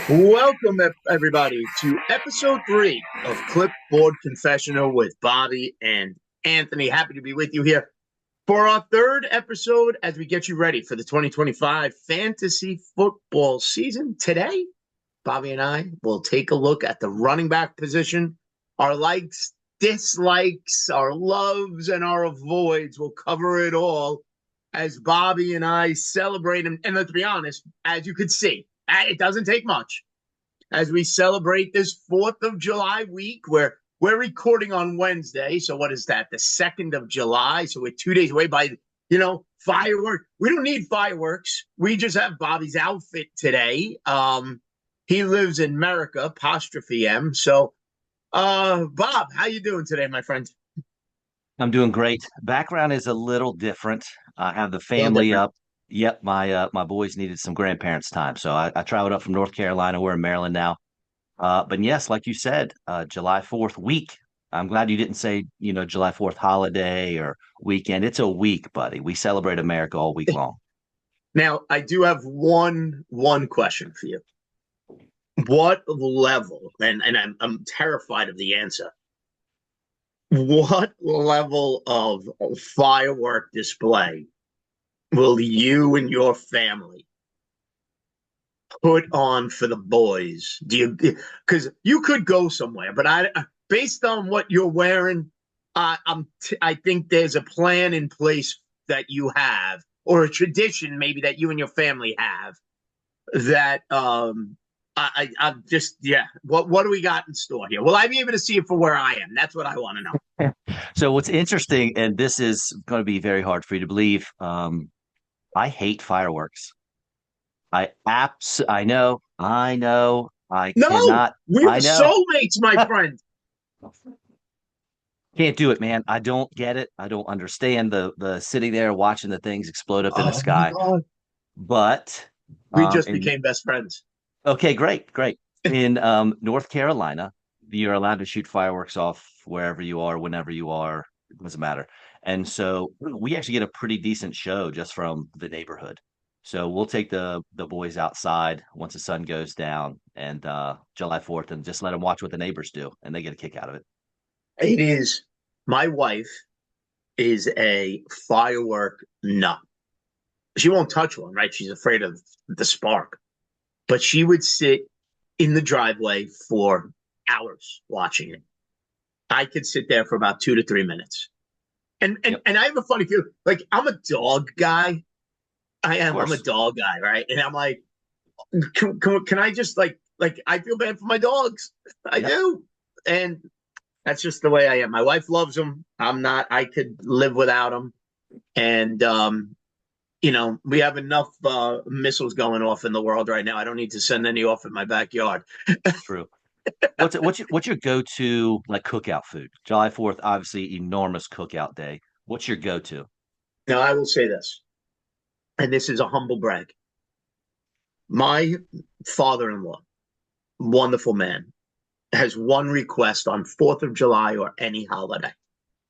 Welcome, everybody, to episode 3 of Clipboard Confessional with Bobby and Anthony. Happy to be with you here for our third episode as we get you ready for the 2025 fantasy football season. Today, Bobby and I will take a look at the running back position, our likes, dislikes, our loves, and our avoids. We'll cover it all as Bobby and I celebrate. And let's be honest, as you could see, it doesn't take much as we celebrate this 4th of July week where we're recording on Wednesday. So what is that? The 2nd of July. So we're 2 days away by, fireworks. We don't need fireworks. We just have Bobby's outfit today. He lives in America, apostrophe M. So, Bob, how you doing today, my friend? I'm doing great. Background is a little different. I have the A little family different. up. Yep, my boys needed some grandparents' time, so I traveled up from North Carolina. We're in Maryland now. But yes, like you said, July 4th week. I'm glad you didn't say, July 4th holiday or weekend. It's a week, buddy. We celebrate America all week long. Now, I do have one question for you. What level, and I'm terrified of the answer. What level of firework display will you and your family put on for the boys? Do you, because you could go somewhere, but based on what you're wearing, I think there's a plan in place that you have, or a tradition maybe that you and your family have that I'm just, yeah. What do we got in store here? Will I be able to see it for where I am? That's what I want to know. So what's interesting, and this is going to be very hard for you to believe, I hate fireworks. I No, cannot, we're I know. soulmates, my friend. Can't do it, man. I don't get it. I don't understand the sitting there watching the things explode up in the Oh my sky. God. But We just in became best friends. okay, great, great. In North Carolina, you're allowed to shoot fireworks off wherever you are, whenever you are. It doesn't matter. And so we actually get a pretty decent show just from the neighborhood. So we'll take the boys outside once the sun goes down and July 4th and just let them watch what the neighbors do, and they get a kick out of it. It is, my wife is a firework nut. She won't touch one, right? She's afraid of the spark. But she would sit in the driveway for hours watching it. I could sit there for about 2 to 3 minutes. And and Yep, and I have a funny feeling. Like I'm a dog guy. I of am. I'm a course. dog guy, right? And I'm like, can I just like I feel bad for my dogs. I Yep. do. And that's just the way I am. My wife loves them. I'm not. I could live without them. And we have enough missiles going off in the world right now. I don't need to send any off in my backyard. True. What's your go-to like cookout food? July 4th, obviously enormous cookout day. What's your go-to? Now I will say this, and this is a humble brag. My father-in-law, wonderful man, has one request on 4th of July or any holiday,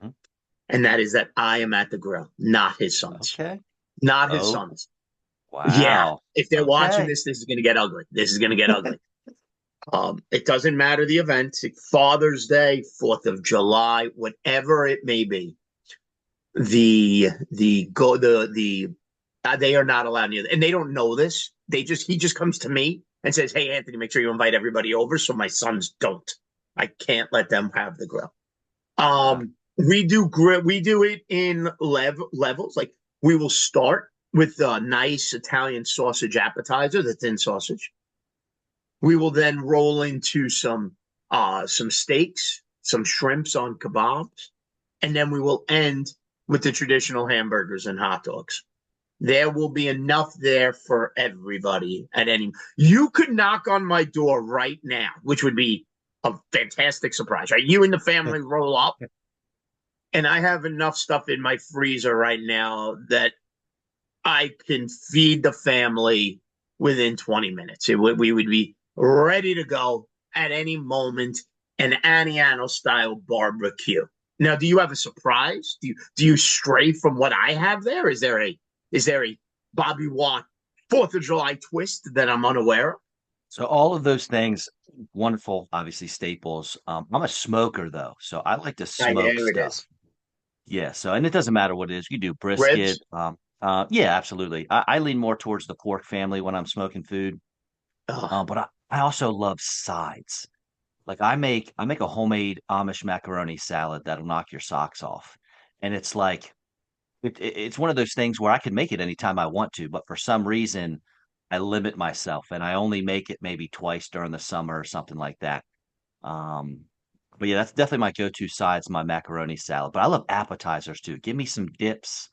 Hmm? and that is that I am at the grill, not his sons. Okay. Not his Oh, sons. Yeah. wow. If they're watching Okay. this, this is going to get ugly. This is going to get ugly. It doesn't matter the event, Father's Day, 4th of July, whatever it may be. The go the they are not allowed near, and they don't know this. He just comes to me and says, "Hey, Anthony, make sure you invite everybody over." So my sons don't. I can't let them have the grill. Wow. We do grill. We do it in levels. Like we will start with a nice Italian sausage appetizer, the thin sausage. We will then roll into some steaks, some shrimps on kebabs, and then we will end with the traditional hamburgers and hot dogs. There will be enough there for everybody at any. You could knock on my door right now, which would be a fantastic surprise. Right? You and the family roll up, and I have enough stuff in my freezer right now that I can feed the family within 20 minutes. We would be ready to go at any moment, an Aniano style barbecue. Now, do you have a surprise? Do you stray from what I have there? Is there a Bobby Watt 4th of July twist that I'm unaware of? So all of those things, wonderful, obviously staples. I'm a smoker though, so I like to smoke There it stuff. is. Yeah. So, and it doesn't matter what it is. You do brisket. Ribs. Yeah, absolutely. I lean more towards the pork family when I'm smoking food. Oh, But I also love sides. Like I make a homemade Amish macaroni salad that'll knock your socks off. And it's like it's one of those things where I can make it anytime I want to, but for some reason I limit myself and I only make it maybe twice during the summer or something like that. Um, but yeah, that's definitely my go-to sides, my macaroni salad. But I love appetizers too. Give me some dips.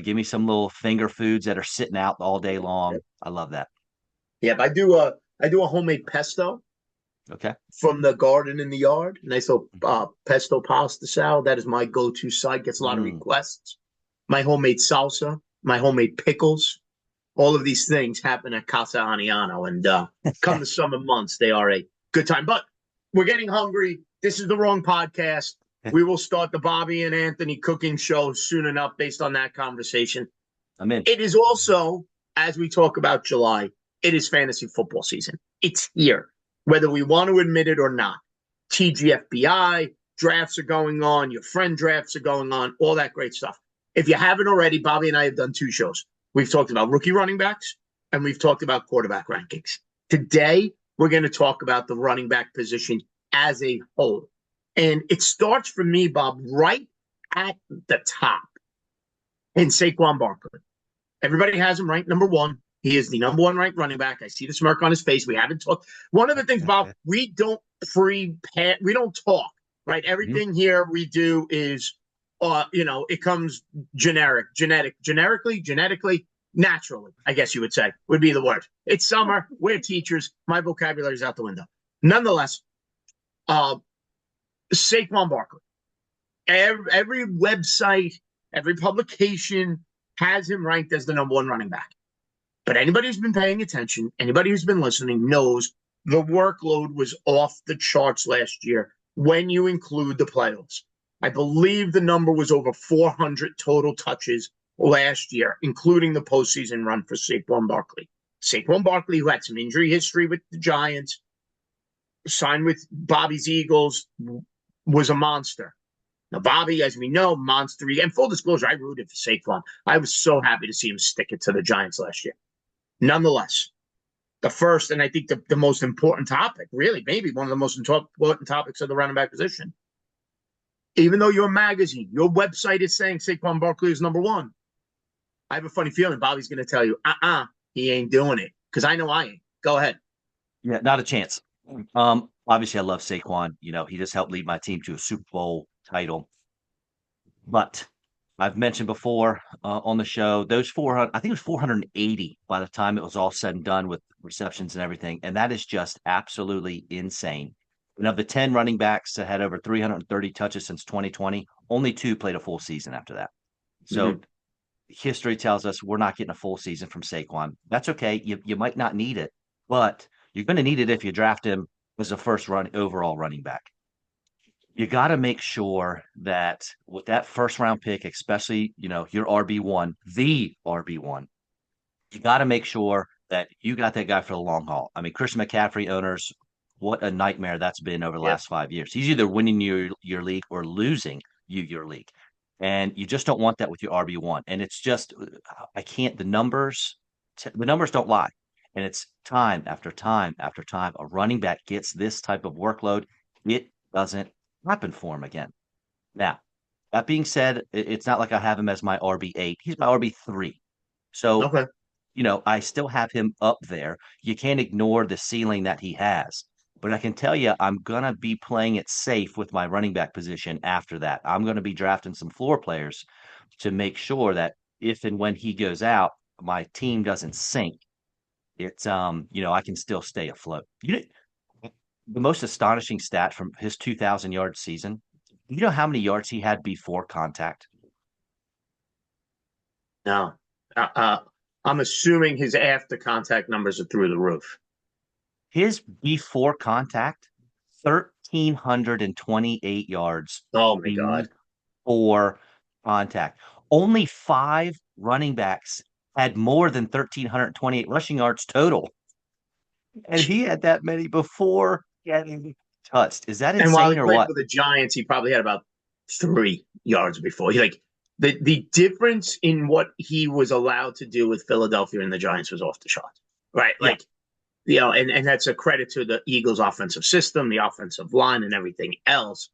Give me some little finger foods that are sitting out all day long. I love that. yeah. I do a homemade pesto Okay. from the garden in the yard. Nice little pesto pasta salad. That is my go-to side. Gets a lot of Mm. requests. My homemade salsa, my homemade pickles. All of these things happen at Casa Aniano, and come the summer months, they are a good time. But we're getting hungry. This is the wrong podcast. We will start the Bobby and Anthony cooking show soon enough based on that conversation. I'm in. It is also, as we talk about July, it is fantasy football season. It's here, whether we want to admit it or not. TGFBI drafts are going on, your friend drafts are going on, all that great stuff. If you haven't already, Bobby and I have done two shows. We've talked about rookie running backs and we've talked about quarterback rankings. Today, we're going to talk about the running back position as a whole. And it starts for me, Bob, right at the top in Saquon Barkley. Everybody has him ranked number one. He is the number one ranked running back. I see the smirk on his face. We haven't talked. One of the things, Bob, we don't we don't talk, right? Mhm. Everything here we do is, it comes genetically, naturally, I guess you would say, would be the word. It's summer. We're teachers. My vocabulary is out the window. Nonetheless, uh, Saquon Barkley. Every website, every publication has him ranked as the number one running back. But anybody who's been paying attention, anybody who's been listening knows the workload was off the charts last year when you include the playoffs. I believe the number was over 400 total touches last year, including the postseason run for Saquon Barkley. Saquon Barkley, who had some injury history with the Giants, signed with Bobby's Eagles, was a monster. Now, Bobby, as we know, monster. And full disclosure, I rooted for Saquon. I was so happy to see him stick it to the Giants last year. Nonetheless, the first and I think the most important topic, really, maybe one of the most important topics of the running back position. Even though your magazine, your website is saying Saquon Barkley is number one, I have a funny feeling Bobby's going to tell you, he ain't doing it. Because I know I ain't. Go ahead. Yeah, not a chance. Obviously, I love Saquon. You know, he just helped lead my team to a Super Bowl title. But I've mentioned before on the show those 400. I think it was 480 by the time it was all said and done with receptions and everything, and that is just absolutely insane. And of the 10 running backs that had over 330 touches since 2020, only two played a full season after that. Mm-hmm. So history tells us we're not getting a full season from Saquon. That's okay. You might not need it, but you're going to need it if you draft him as a first run overall running back. You got to make sure that with that first round pick, especially, your RB1, the RB1, you got to make sure that you got that guy for the long haul. I mean, Christian McCaffrey owners, what a nightmare that's been over the Yep. last 5 years. He's either winning your league or losing your league. And you just don't want that with your RB1. And it's just, I can't, the numbers don't lie. And it's time after time after time. A running back gets this type of workload. It doesn't happen for him again. Now, that being said, it's not like I have him as my RB8. He's my RB3. So, Okay. I still have him up there. You can't ignore the ceiling that he has. But I can tell you, I'm going to be playing it safe with my running back position after that. I'm going to be drafting some floor players to make sure that if and when he goes out, my team doesn't sink. It's, I can still stay afloat. The most astonishing stat from his 2,000-yard season, you know how many yards he had before contact? No. Uh, uh, I'm assuming his after contact numbers are through the roof. His before contact, 1,328 yards Oh, my God. before contact. Only five running backs had more than 1,328 rushing yards total. And he had that many before getting touched. Is that And while he insane or played what? for the Giants, he probably had about 3 yards before. He like the difference in what he was allowed to do with Philadelphia and the Giants was off the charts. Right. Yeah. Like, and that's a credit to the Eagles offensive system, the offensive line, and everything else.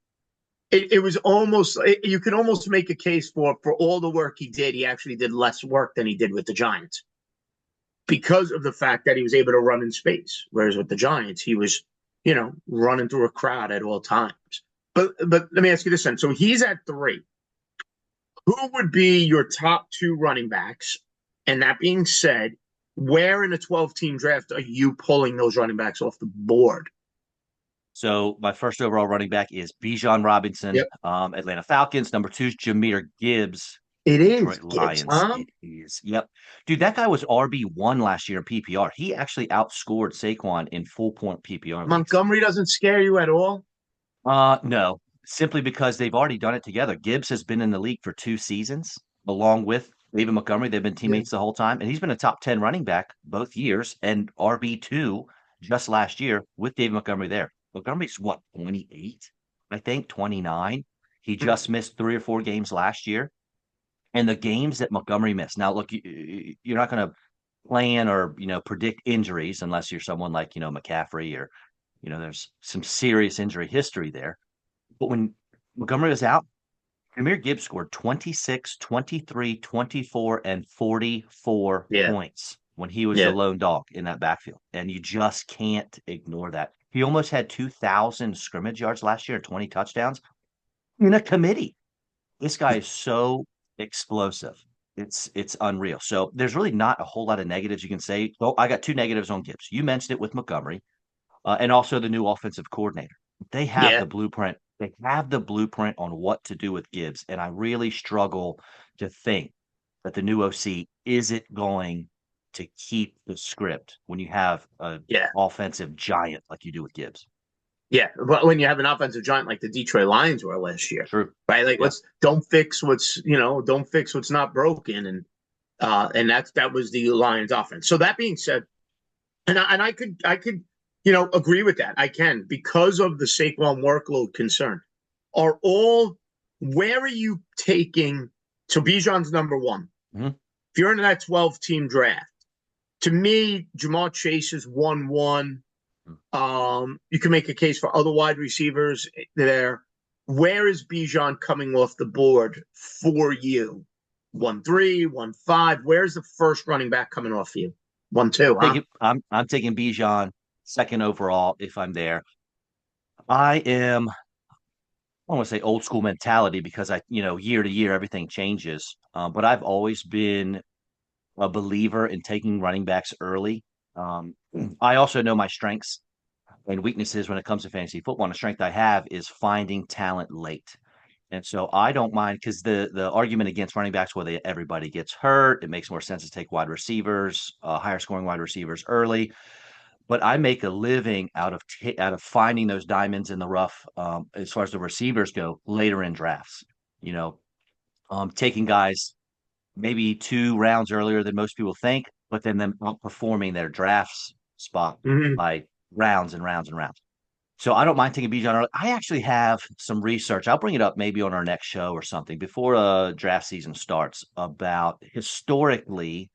It was almost you could almost make a case for all the work he did. He actually did less work than he did with the Giants because of the fact that he was able to run in space. Whereas with the Giants, he was, running through a crowd at all times. But let me ask you this then. So he's at 3. Who would be your top 2 running backs? And that being said, where in a 12-team draft are you pulling those running backs off the board? So my first overall running back is Bijan Robinson, Yep. Atlanta Falcons. Number 2 is Jameer Gibbs, It is Detroit Gibbs, Lions. huh? It is. Yep. Dude, that guy was RB1 last year in PPR. He actually outscored Saquon in full point PPR leagues. Montgomery doesn't scare you at all? No, simply because they've already done it together. Gibbs has been in the league for 2 seasons, along with David Montgomery. They've been Yeah. teammates the whole time, and he's been a top 10 running back both years and RB2 just last year with David Montgomery there. Montgomery's what, 28? I think 29. He just missed 3 or 4 games last year. And the games that Montgomery missed. Now, look, you're not going to plan or, predict injuries unless you're someone like, McCaffrey or, there's some serious injury history there. But when Montgomery was out, Jahmyr Gibbs scored 26, 23, 24, and 44 Yeah. points when he was the Yeah. lone dog in that backfield. And you just can't ignore that. He almost had 2,000 scrimmage yards last year, 20 touchdowns in a committee. This guy is so explosive. It's unreal. So there's really not a whole lot of negatives you can say. Oh, I got 2 negatives on Gibbs. You mentioned it with Montgomery, and also the new offensive coordinator. They have Yeah. the blueprint. They have the blueprint on what to do with Gibbs, and I really struggle to think that the new OC isn't going to keep the script when you have an Yeah. offensive giant like you do with Gibbs. Yeah. But when you have an offensive giant like the Detroit Lions were last year, True. right? Like Yeah. don't fix what's not broken. And that was the Lions offense. So that being said, and I could agree with that. I can because of the Saquon workload concern. Where are you taking? So Bijan's number 1. Mhm. If you're in that 12-team draft, to me, Jamar Chase is 1-1. You can make a case for other wide receivers there. Where is Bijan coming off the board for you? 1-3, 1-5. Where's the first running back coming off for you? 1-2, huh? I'm taking Bijan second overall if I'm there. I am, I don't want to say old school mentality because year to year everything changes. But I've always been a believer in taking running backs early. Um, I also know my strengths and weaknesses when it comes to fantasy football. And the strength I have is finding talent late. And so I don't mind because the argument against running backs, where everybody gets hurt, it makes more sense to take wide receivers, higher scoring wide receivers early. But I make a living out of finding those diamonds in the rough, as far as the receivers go later in drafts. You know, taking guys maybe 2 rounds earlier than most people think, but then them outperforming their drafts spot Mm-hmm. by rounds and rounds and rounds. So I don't mind taking Bijan early. I actually have some research. I'll bring it up maybe on our next show or something before draft season starts about historically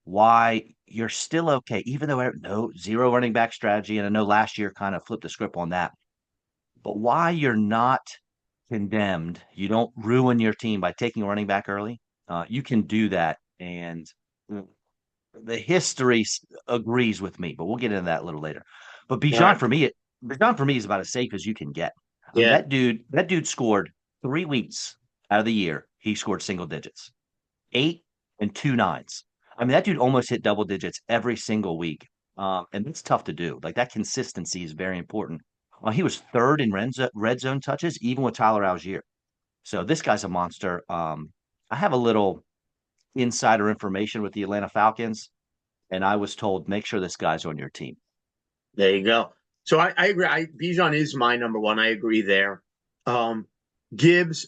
why you're still okay, even though no zero running back strategy. And I know last year kind of flipped the script on that, but why you're not condemned. You don't ruin your team by taking a running back early. You can do that. And the history agrees with me, but we'll get into that a little later. But All right. Bijan for me is about as safe as you can get. Yeah. That dude scored 3 weeks out of the year. He scored single digits, 8 and 2 nines. I mean, that dude almost hit double digits every single week. And it's tough to do. Like that consistency is very important. He was third in red zone touches, even with Tyler Algier. So this guy's a monster. I have a little insider information with the Atlanta Falcons, and I was told make sure this guy's on your team. There you go. So I agree. Bijan is my number 1. I agree there. Um, Gibbs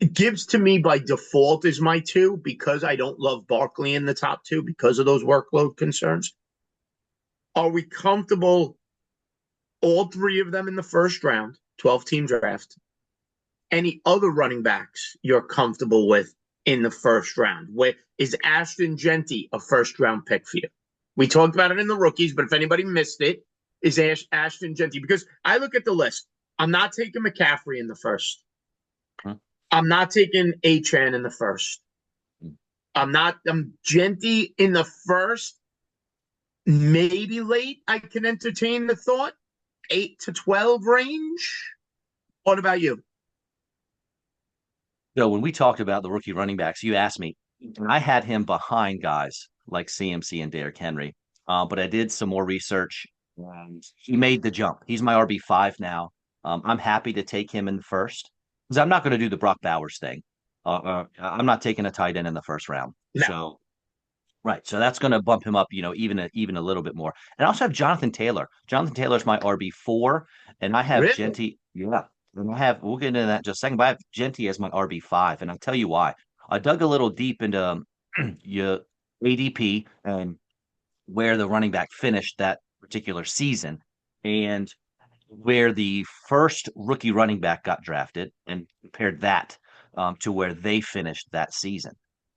to me by default is my 2 because I don't love Barkley in the top 2 because of those workload concerns. Are we comfortable, all three of them in the first round, 12-team draft? Any other running backs you're comfortable with in the first round? Where is Ashton Genty a first-round pick for you? We talked about it in the rookies, but if anybody missed it, is Ashton Genty? Because I look at the list. I'm not taking McCaffrey in the first. I'm not taking Achane in the first. I'm Genty in the first. Maybe late. I can entertain the thought. 8 to 12 range. What about you? So when we talked about the rookie running backs, you asked me, and I had him behind guys like CMC and Derrick Henry. But I did some more research, and he made the jump. He's my RB5 now. I'm happy to take him in first because I'm not going to do the Brock Bowers thing. I'm not taking a tight end in the first round. No. So right, so that's going to bump him up, even a little bit more. And I also have Jonathan Taylor. Jonathan Taylor's my RB4, and I have Really? Genty. Yeah, and we'll get into that in just a second. But I have Genty as my RB5, and I'll tell you why. I dug a little deep into your ADP and where the running back finished that particular season, and where the first rookie running back got drafted, and compared that to where they finished that season.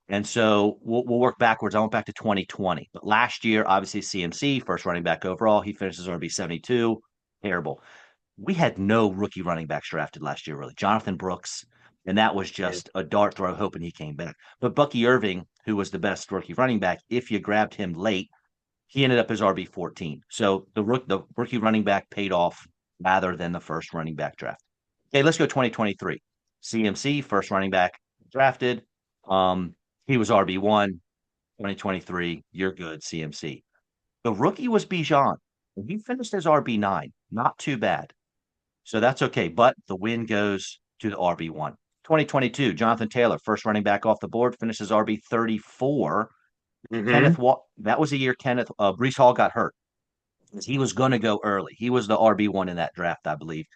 And so we'll work backwards. I went back to 2020. But last year, obviously, CMC, first running back overall, he finishes RB 72. Terrible. We had no rookie running backs drafted last year, really. Jonathan Brooks, and that was just a dart throw, hoping he came back. But Bucky Irving, who was the best rookie running back, if you grabbed him late, he ended up as RB 14. So the rookie running back paid off rather than the first running back draft. Okay, let's go 2023. CMC, first running back drafted. He was RB1. 2023, you're good, CMC. The rookie was Bijan, and he finished as RB9. Not too bad. So that's okay. But the win goes to the RB1. 2022, Jonathan Taylor, first running back off the board, finishes RB34. That was a year Breece Hall got hurt. He was going to go early. He was the RB1 in that draft, I believe.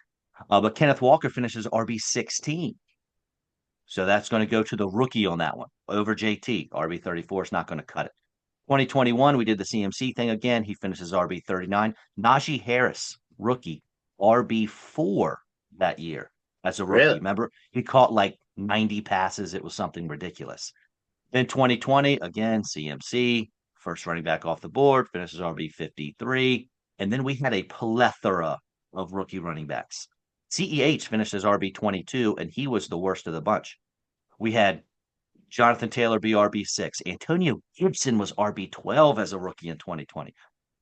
But Kenneth Walker finishes RB16. So that's going to go to the rookie on that one over JT. RB34 is not going to cut it. 2021, we did the CMC thing again. He finishes RB39. Najee Harris, rookie, RB4 that year as a rookie. Really? Remember, he caught like 90 passes. It was something ridiculous. Then 2020, again, CMC, first running back off the board, finishes RB53. And then we had a plethora of rookie running backs. CEH finished as RB22, and he was the worst of the bunch. We had Jonathan Taylor be RB6. Antonio Gibson was RB12 as a rookie in 2020.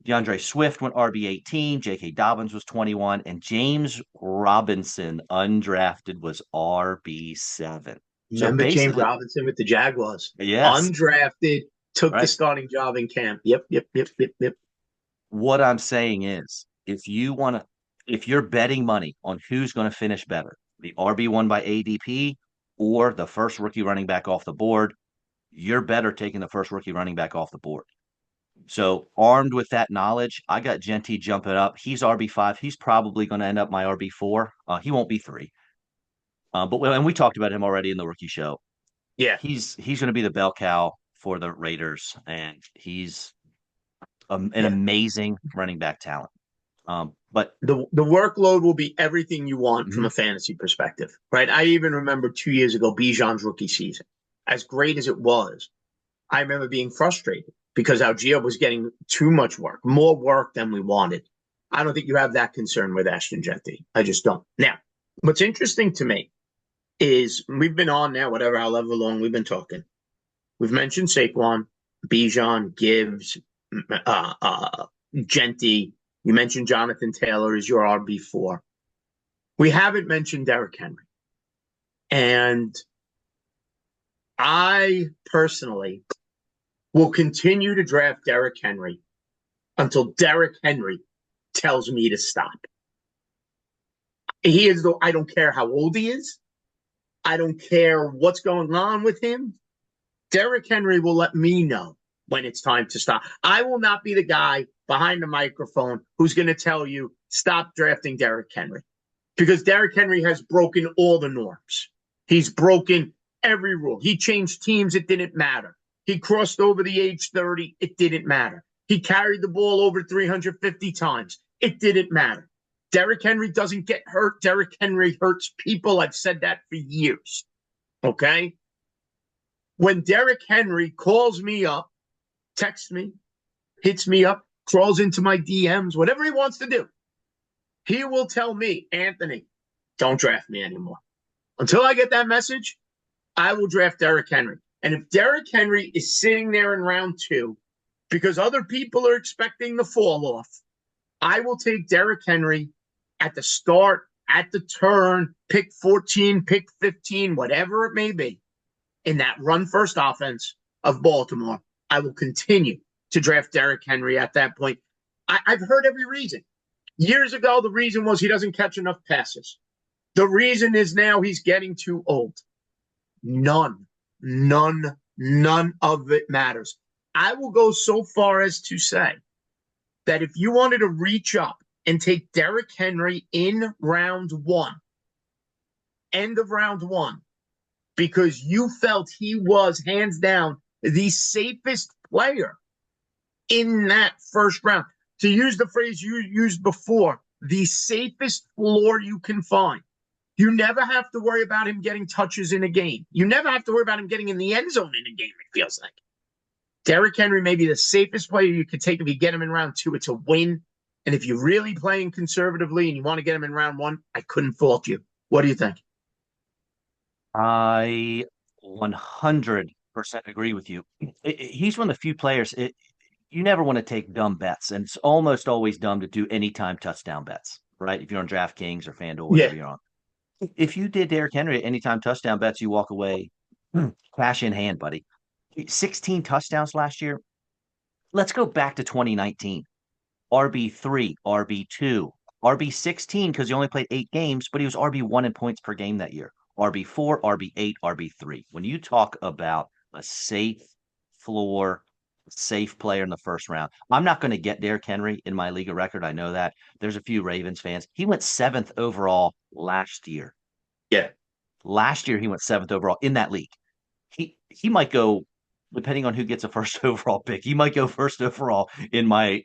DeAndre Swift went RB18. J.K. Dobbins was 21. And James Robinson, undrafted, was RB7. Remember James Robinson with the Jaguars? Yes. Undrafted, took the starting job in camp. Yep. What I'm saying is, if you're betting money on who's going to finish better, the RB1 by ADP or the first rookie running back off the board, you're better taking the first rookie running back off the board. So armed with that knowledge, I got Genty jumping up. He's RB5. He's probably going to end up my RB4. He won't be 3. And we talked about him already in the rookie show. Yeah. He's going to be the bell cow for the Raiders, and he's an amazing running back talent. But the workload will be everything you want from a fantasy perspective, right? I even remember 2 years ago, Bijan's rookie season. As great as it was, I remember being frustrated because Algier was getting too much work, more work than we wanted. I don't think you have that concern with Ashton Genty. I just don't. Now, what's interesting to me is we've been on now, however long we've been talking. We've mentioned Saquon, Bijan, Gibbs, Genty. You mentioned Jonathan Taylor is your RB4. We haven't mentioned Derrick Henry. And I personally will continue to draft Derrick Henry until Derrick Henry tells me to stop. I don't care how old he is. I don't care what's going on with him. Derrick Henry will let me know when it's time to stop. I will not be the guy behind the microphone who's going to tell you, stop drafting Derrick Henry. Because Derrick Henry has broken all the norms. He's broken every rule. He changed teams. It didn't matter. He crossed over the age 30. It didn't matter. He carried the ball over 350 times. It didn't matter. Derrick Henry doesn't get hurt. Derrick Henry hurts people. I've said that for years. Okay? When Derrick Henry calls me up, texts me, hits me up, crawls into my DMs, whatever he wants to do, he will tell me, Anthony, don't draft me anymore. Until I get that message, I will draft Derrick Henry. And if Derrick Henry is sitting there in round 2 because other people are expecting the fall off, I will take Derrick Henry at the start, at the turn, pick 14, pick 15, whatever it may be, in that run-first offense of Baltimore. I will continue to draft Derrick Henry at that point. I've heard every reason. Years ago, the reason was he doesn't catch enough passes. The reason is now he's getting too old. None of it matters. I will go so far as to say that if you wanted to reach up and take Derrick Henry in round 1, end of round 1, because you felt he was hands down the safest player in that first round. To use the phrase you used before, the safest floor you can find. You never have to worry about him getting touches in a game. You never have to worry about him getting in the end zone in a game, it feels like. Derrick Henry may be the safest player you could take if you get him in round 2. It's a win. And if you're really playing conservatively and you want to get him in round 1, I couldn't fault you. What do you think? I 100% agree with you. He's one of the few players you never want to take dumb bets, and it's almost always dumb to do anytime touchdown bets, right? If you're on DraftKings or FanDuel, whatever you're on. If you did Derrick Henry at anytime touchdown bets, you walk away cash in hand, buddy. 16 touchdowns last year. Let's go back to 2019. RB3, RB2, RB16 because he only played 8 games, but he was RB1 in points per game that year. RB4, RB8, RB3. When you talk about a safe floor, safe player in the first round, I'm not going to get Derrick Henry in my league of record. I know that. There's a few Ravens fans. He went 7th overall last year. Yeah. Last year, he went 7th overall in that league. He might go, depending on who gets a first overall pick, he might go first overall in my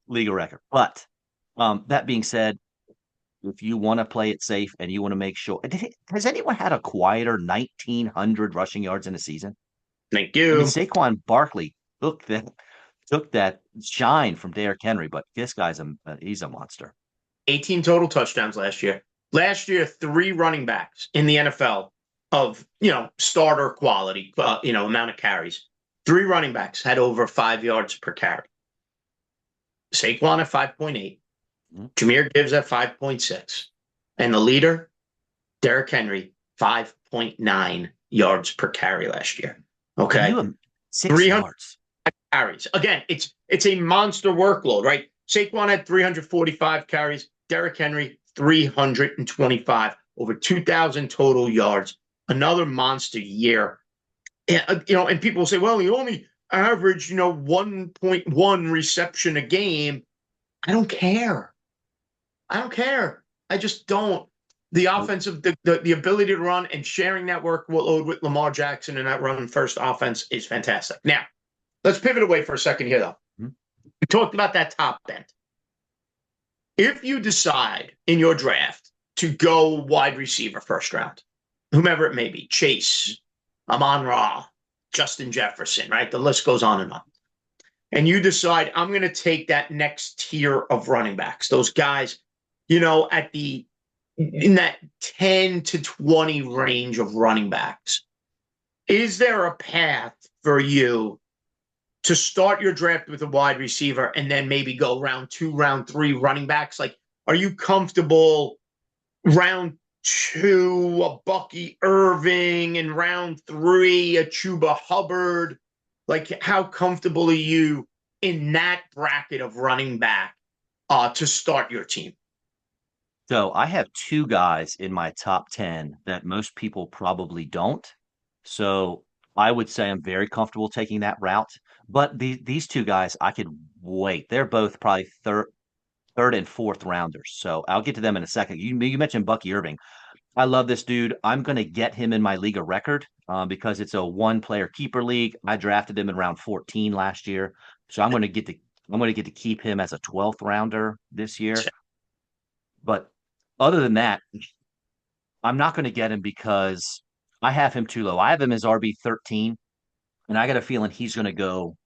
league of record. But that being said, if you want to play it safe and you want to make sure, has anyone had a quieter 1,900 rushing yards in a season? Thank you. I mean, Saquon Barkley took that shine from Derrick Henry, but this guy's he's a monster. 18 total touchdowns last year. Last year, 3 running backs in the NFL of, starter quality, amount of carries. 3 running backs had over 5 yards per carry. Saquon at 5.8. Jahmyr Gibbs at 5.6. And the leader, Derrick Henry, 5.9 yards per carry last year. Okay. 6 yards. Carries. Again, it's a monster workload, right? Saquon had 345 carries. Derrick Henry, 325. Over 2,000 total yards. Another monster year. And people say, well, he only averaged, 1.1 reception a game. I don't care. I just don't. The offensive, the ability to run and sharing that workload with Lamar Jackson and that run first offense is fantastic. Now, let's pivot away for a second here, though. We talked about that top end. If you decide in your draft to go wide receiver first round, whomever it may be, Chase, Amon-Ra, Justin Jefferson, right? The list goes on and on. And you decide, I'm going to take that next tier of running backs, those guys, in that 10 to 20 range of running backs. Is there a path for you to start your draft with a wide receiver and then maybe go round 2, round 3 running backs? Like, are you comfortable round 2, a Bucky Irving, and round 3, a Chuba Hubbard? Like, how comfortable are you in that bracket of running back to start your team? So I have 2 guys in my top 10 that most people probably don't. So I would say I'm very comfortable taking that route. But these 2 guys, I could wait. They're both probably third and fourth rounders. So I'll get to them in a second. You mentioned Bucky Irving. I love this dude. I'm going to get him in my league of record because it's a 1-player keeper league. I drafted him in round 14 last year. So I'm going to get to I'm going to get to keep him as a 12th rounder this year. But other than that, I'm not going to get him because I have him too low. I have him as RB 13, and I got a feeling he's going to go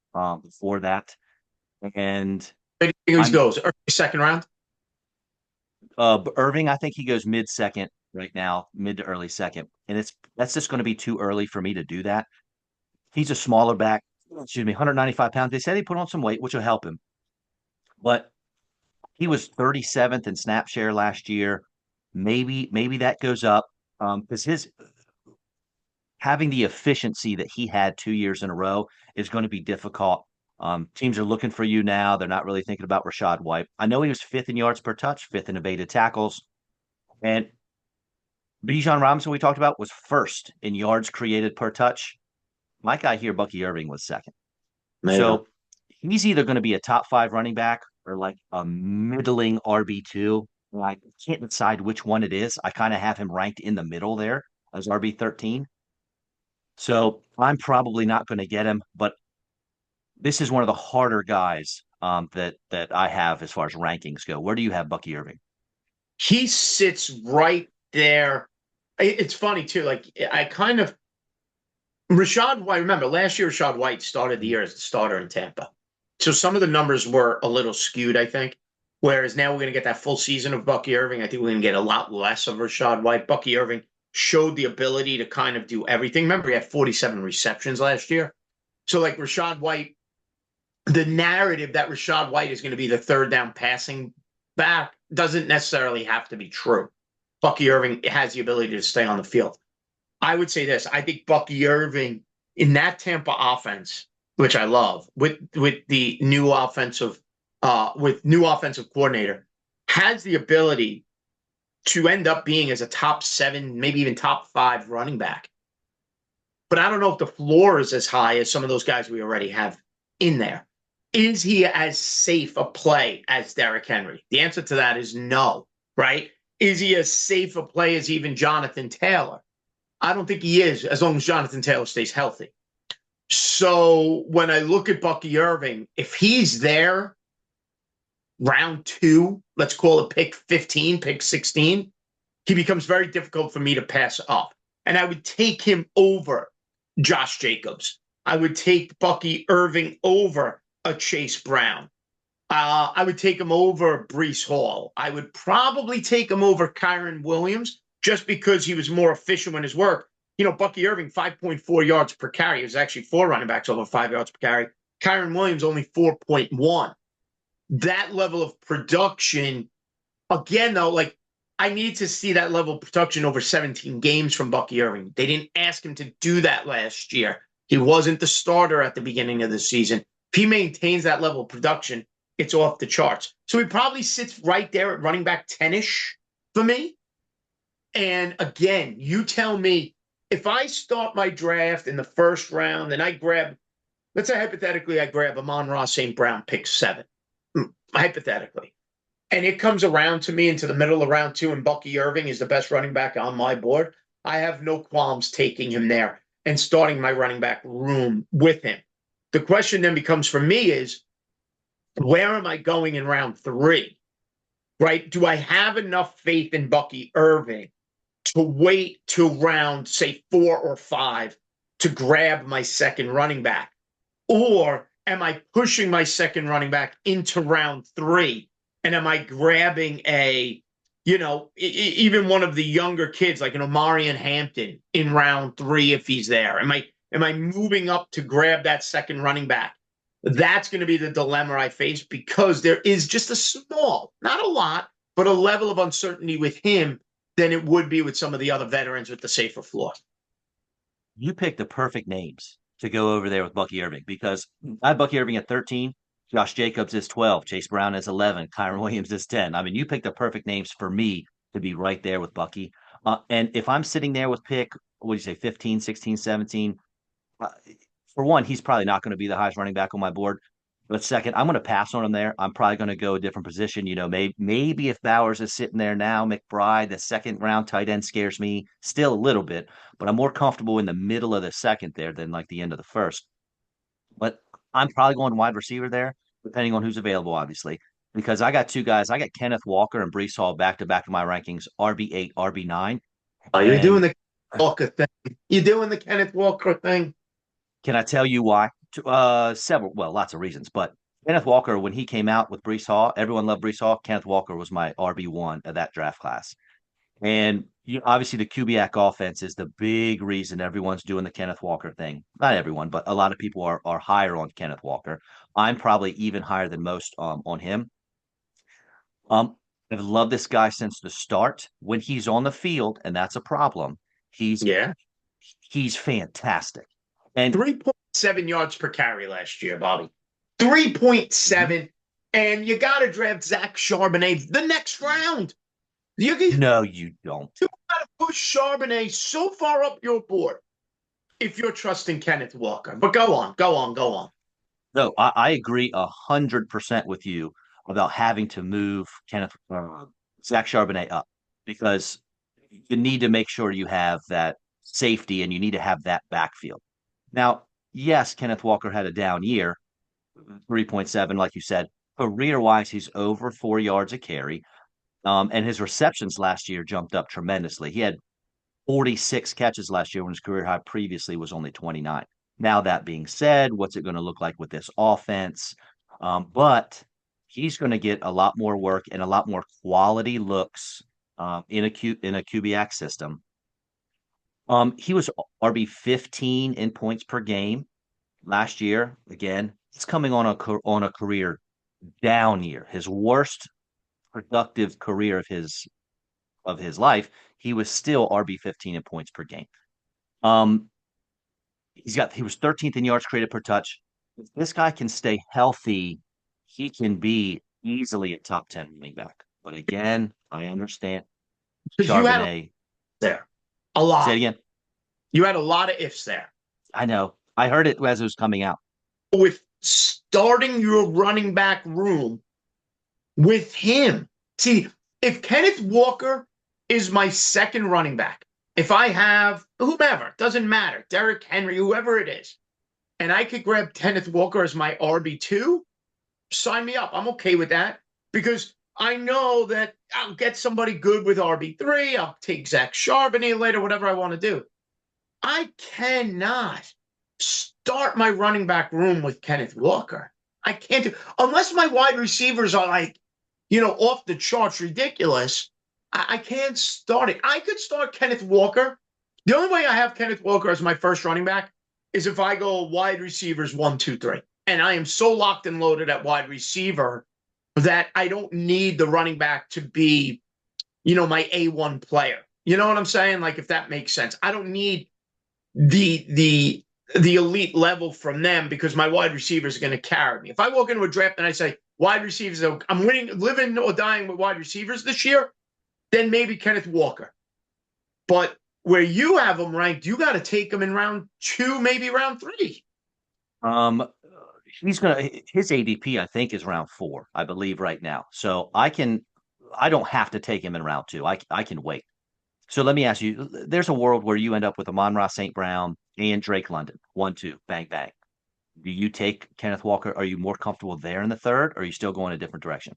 before that. And Where do you think he I'm goes? Early second round? Irving. I think he goes mid second right now, mid to early second, and that's just going to be too early for me to do that. He's a smaller back. Excuse me, 195 pounds. They said he put on some weight, which will help him, but he was 37th in snap share last year. Maybe that goes up because his having the efficiency that he had 2 years in a row is going to be difficult. Teams are looking for you now. They're not really thinking about Rashad White. I know he was fifth in yards per touch, fifth in evaded tackles, and Bijan Robinson we talked about was first in yards created per touch. My guy here, Bucky Irving, was second. There you go. So he's either going to be a top five running back or like a middling RB2. I can't decide which one it is. I kind of have him ranked in the middle there as RB 13. So I'm probably not going to get him, but this is one of the harder guys that I have as far as rankings go. Where do you have Bucky Irving? He sits right there. It's funny too. Like I kind of Rashad White. Remember last year, Rashad White started the year as the starter in Tampa, so some of the numbers were a little skewed, I think. Whereas now we're going to get that full season of Bucky Irving. I think we're going to get a lot less of Rashad White. Bucky Irving showed the ability to kind of do everything. Remember, he had 47 receptions last year. So like Rashad White, the narrative that Rashad White is going to be the third down passing back doesn't necessarily have to be true. Bucky Irving has the ability to stay on the field. I would say this. I think Bucky Irving in that Tampa offense, which I love, with the new offensive coordinator, has the ability to end up being as a top seven, maybe even top five running back. But I don't know if the floor is as high as some of those guys we already have in there. Is he as safe a play as Derrick Henry? The answer to that is no, right? Is he as safe a play as even Jonathan Taylor? I don't think he is, as long as Jonathan Taylor stays healthy. So when I look at Bucky Irving, if he's there round two, let's call it pick 15, pick 16, he becomes very difficult for me to pass up. And I would take him over Josh Jacobs. I would take Bucky Irving over a Chase Brown. I would take him over Breece Hall. I would probably take him over Kyron Williams just because he was more efficient in his work. You know, Bucky Irving, 5.4 yards per carry. It was actually four running backs over 5 yards per carry. Kyron Williams, only 4.1. That level of production, again, though, like I need to see that level of production over 17 games from Bucky Irving. They didn't ask him to do that last year. He wasn't the starter at the beginning of the season. If he maintains that level of production, it's off the charts. So he probably sits right there at running back 10-ish for me. And again, you tell me if I start my draft in the first round and I grab, let's say hypothetically, I grab Amon-Ra St. Brown, pick 7, hypothetically. And it comes around to me into the middle of round 2 and Bucky Irving is the best running back on my board. I have no qualms taking him there and starting my running back room with him. The question then becomes for me is, where am I going in round 3? Right? Do I have enough faith in Bucky Irving to wait till round, say, 4 or 5 to grab my second running back? Or am I pushing my second running back into round 3? And am I grabbing even one of the younger kids like an Omarion Hampton in round 3 if he's there? Am I moving up to grab that second running back? That's going to be the dilemma I face because there is just a small, not a lot, but a level of uncertainty with him than it would be with some of the other veterans with the safer floor. You picked the perfect names to go over there with Bucky Irving because I have Bucky Irving at 13. Josh Jacobs is 12. Chase Brown is 11. Kyron Williams is 10. I mean, you picked the perfect names for me to be right there with Bucky. And if I'm sitting there with pick, what do you say, 15, 16, 17? For one, he's probably not going to be the highest running back on my board. But second, I'm going to pass on him there. I'm probably going to go a different position. You know, maybe if Bowers is sitting there now, McBride, the second round tight end scares me still a little bit, but I'm more comfortable in the middle of the second there than like the end of the first. But I'm probably going wide receiver there. depending on who's available, obviously. Because I got two guys. I got Kenneth Walker and Brees Hall back to back in my rankings, RB8, RB9. Oh, you're doing And the Walker thing. You're doing the Kenneth Walker thing. can I tell you why? Several, well, lots of reasons. But Kenneth Walker, when he came out with Brees Hall, everyone loved Brees Hall. Kenneth Walker was my RB1 of that draft class. And obviously, the Kubiak offense is the big reason everyone's doing the Kenneth Walker thing. Not everyone, but a lot of people are higher on Kenneth Walker. I'm probably even higher than most on him. Um, I've loved this guy since the start. When he's on the field, and that's a problem, he's Yeah. he's fantastic. And 3.7 yards per carry last year, Bobby. 3.7. And you got to draft Zach Charbonnet the next round. no, you don't. You got to push Charbonnet so far up your board if you're trusting Kenneth Walker. But go on. No, I agree 100% with you about having to move Zach Charbonnet up because you need to make sure you have that safety and you need to have that backfield. Now, yes, Kenneth Walker had a down year, 3.7, like you said. Career wise, he's over 4 yards a carry. And his receptions last year jumped up tremendously. He had 46 catches last year when his career high previously was only 29. Now, that being said, what's it going to look like with this offense? But he's going to get a lot more work and a lot more quality looks in a QBX system. He was RB 15 in points per game last year. Again, he's coming on a career down year, his worst productive career of his life. He was still RB 15 in points per game. He was 13th in yards created per touch. If this guy can stay healthy, he can be easily a top 10 running back. But again, I understand Because you had Charbonnet. there a lot. Say it again. You had a lot of ifs there. I know. I heard it as it was coming out. With starting your running back room with him. See, if Kenneth Walker is my second running back, if I have whomever, doesn't matter, Derrick Henry, whoever it is, and I could grab Kenneth Walker as my RB2, sign me up. I'm okay with that because I know that I'll get somebody good with RB3. I'll take Zach Charbonnet later, whatever I want to do. I cannot start my running back room with Kenneth Walker. I can't do unless my wide receivers are like, off the charts ridiculous. I can't start it. I could start Kenneth Walker. The only way I have Kenneth Walker as my first running back is if I go wide receivers 1, 2, 3. And I am so locked and loaded at wide receiver that I don't need the running back to be, my A1 player. You know what I'm saying? Like, if that makes sense. I don't need the elite level from them because my wide receivers are going to carry me. If I walk into a draft and I say wide receivers, I'm living or dying with wide receivers this year, then maybe Kenneth Walker. But where you have him ranked, you got to take him in round 2, maybe round 3. His ADP, I think, is round 4, I believe, right now. So I don't have to take him in round 2. I can wait. So let me ask you, there's a world where you end up with Amon-Ra St. Brown and Drake London. 1, 2, bang, bang. Do you take Kenneth Walker? Are you more comfortable there in the third, or are you still going a different direction?